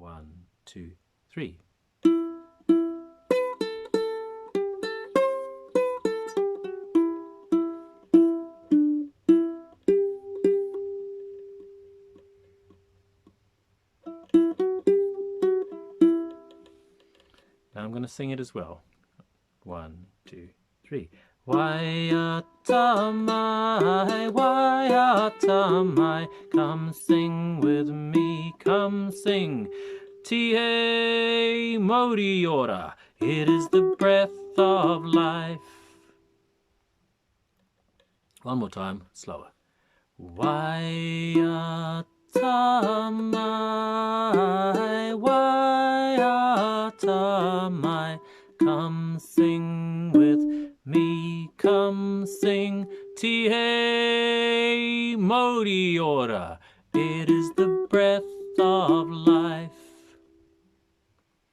1, 2, 3. Now I'm going to sing it as well. 1, 2, 3. Waiata Mai, come sing with me, come sing. Te Modi ora, it is the breath of life. One more time, slower. Waiata Mai, come sing with me, come sing. Te Modi ora, it is the breath of life.